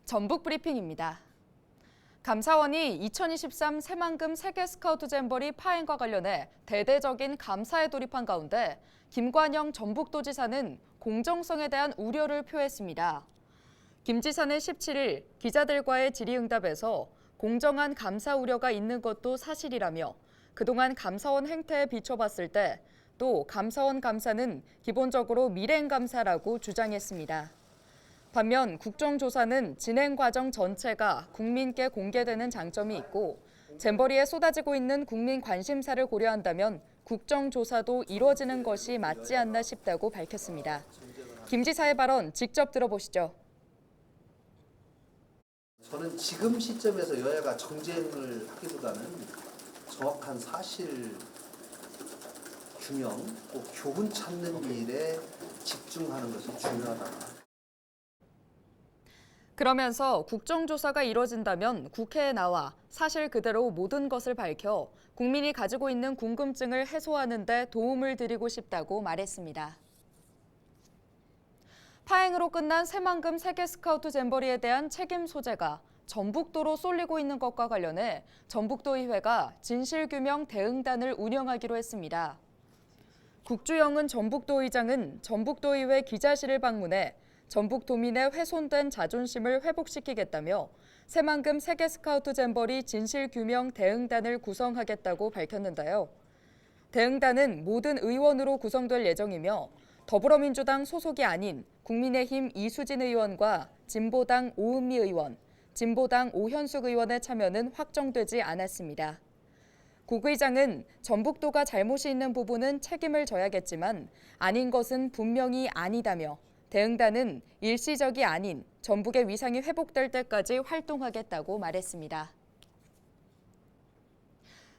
전북 브리핑입니다. 감사원이 2023 새만금 세계 스카우트 잼버리 파행과 관련해 대대적인 감사에 돌입한 가운데 김관영 전북도지사는 공정성에 대한 우려를 표했습니다. 김 지사는 17일 기자들과의 질의응답에서 공정한 감사 우려가 있는 것도 사실이라며 그동안 감사원 행태에 비춰봤을 때 또 감사원 감사는 기본적으로 밀행감사라고 주장했습니다. 반면 국정조사는 진행 과정 전체가 국민께 공개되는 장점이 있고 잼버리에 쏟아지고 있는 국민 관심사를 고려한다면 국정조사도 이루어지는 것이 맞지 않나 싶다고 밝혔습니다. 김 지사의 발언 직접 들어보시죠. 저는 지금 시점에서 여야가 정쟁을 하기보다는 정확한 사실 규명, 꼭 교훈 찾는 일에 집중하는 것이 중요하다. 그러면서 국정조사가 이뤄진다면 국회에 나와 사실 그대로 모든 것을 밝혀 국민이 가지고 있는 궁금증을 해소하는 데 도움을 드리고 싶다고 말했습니다. 파행으로 끝난 새만금 세계 스카우트 잼버리에 대한 책임 소재가 전북도로 쏠리고 있는 것과 관련해 전북도의회가 진실규명 대응단을 운영하기로 했습니다. 국주영은 전북도의장은 전북도의회 기자실을 방문해 전북도민의 훼손된 자존심을 회복시키겠다며 새만금 세계 스카우트 잼버리 진실규명 대응단을 구성하겠다고 밝혔는데요. 대응단은 모든 의원으로 구성될 예정이며 더불어민주당 소속이 아닌 국민의힘 이수진 의원과 진보당 오은미 의원, 진보당 오현숙 의원의 참여는 확정되지 않았습니다. 국 의장은 전북도가 잘못이 있는 부분은 책임을 져야겠지만 아닌 것은 분명히 아니다며 대응단은 일시적이 아닌 전북의 위상이 회복될 때까지 활동하겠다고 말했습니다.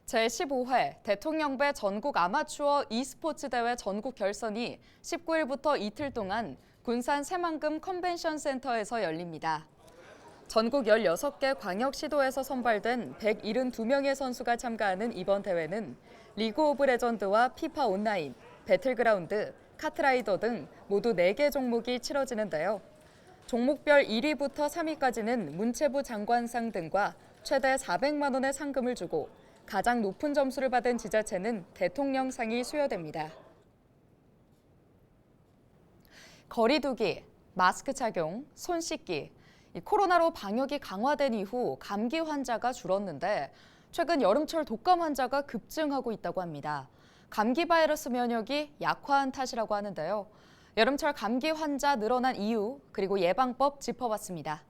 제15회 대통령배 전국 아마추어 e스포츠 대회 전국 결선이 19일부터 이틀 동안 군산 새만금 컨벤션 센터에서 열립니다. 전국 16개 광역시도에서 선발된 172명의 선수가 참가하는 이번 대회는 리그 오브 레전드와 피파 온라인, 배틀그라운드, 카트라이더 등 모두 4개 종목이 치러지는데요. 종목별 1위부터 3위까지는 문체부 장관상 등과 최대 400만 원의 상금을 주고 가장 높은 점수를 받은 지자체는 대통령상이 수여됩니다. 거리 두기, 마스크 착용, 손 씻기. 코로나로 방역이 강화된 이후 감기 환자가 줄었는데 최근 여름철 독감 환자가 급증하고 있다고 합니다. 감기 바이러스 면역이 약화한 탓이라고 하는데요. 여름철 감기 환자 늘어난 이유 그리고 예방법 짚어봤습니다.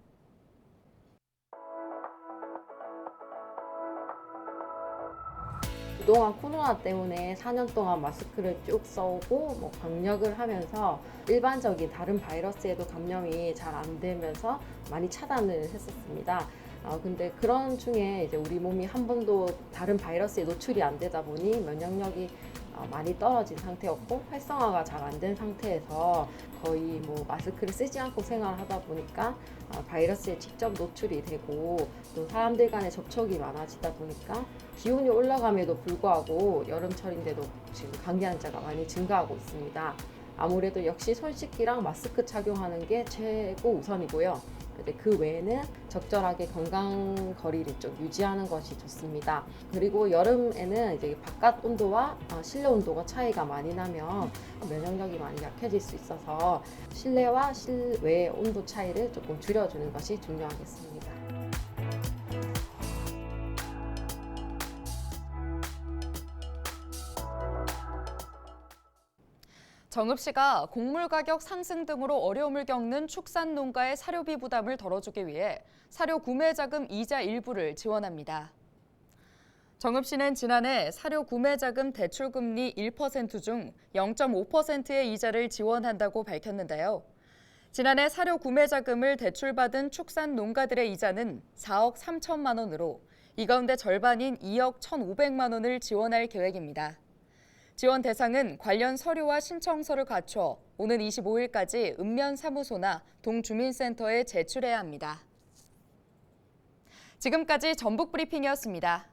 그동안 코로나 때문에 4년 동안 마스크를 쭉 써오고 방역을 하면서 일반적인 다른 바이러스에도 감염이 잘 안 되면서 많이 차단을 했었습니다. 근데 그런 중에 이제 우리 몸이 한 번도 다른 바이러스에 노출이 안 되다 보니 면역력이 많이 떨어진 상태였고 활성화가 잘 안 된 상태에서 거의 마스크를 쓰지 않고 생활하다 보니까 바이러스에 직접 노출이 되고 또 사람들 간의 접촉이 많아지다 보니까 기온이 올라감에도 불구하고 여름철인데도 지금 감기 환자가 많이 증가하고 있습니다. 아무래도 역시 손 씻기랑 마스크 착용하는 게 최고 우선이고요. 그 외에는 적절하게 건강 거리를 좀 유지하는 것이 좋습니다. 그리고 여름에는 이제 바깥 온도와 실내 온도가 차이가 많이 나면 면역력이 많이 약해질 수 있어서 실내와 실외의 온도 차이를 조금 줄여주는 것이 중요하겠습니다. 정읍시가 곡물 가격 상승 등으로 어려움을 겪는 축산 농가의 사료비 부담을 덜어주기 위해 사료 구매 자금 이자 일부를 지원합니다. 정읍시는 지난해 사료 구매 자금 대출 금리 1% 중 0.5%의 이자를 지원한다고 밝혔는데요. 지난해 사료 구매 자금을 대출받은 축산 농가들의 이자는 4억 3천만 원으로 이 가운데 절반인 2억 1,500만 원을 지원할 계획입니다. 지원 대상은 관련 서류와 신청서를 갖춰 오는 25일까지 읍면사무소나 동주민센터에 제출해야 합니다. 지금까지 전북 브리핑이었습니다.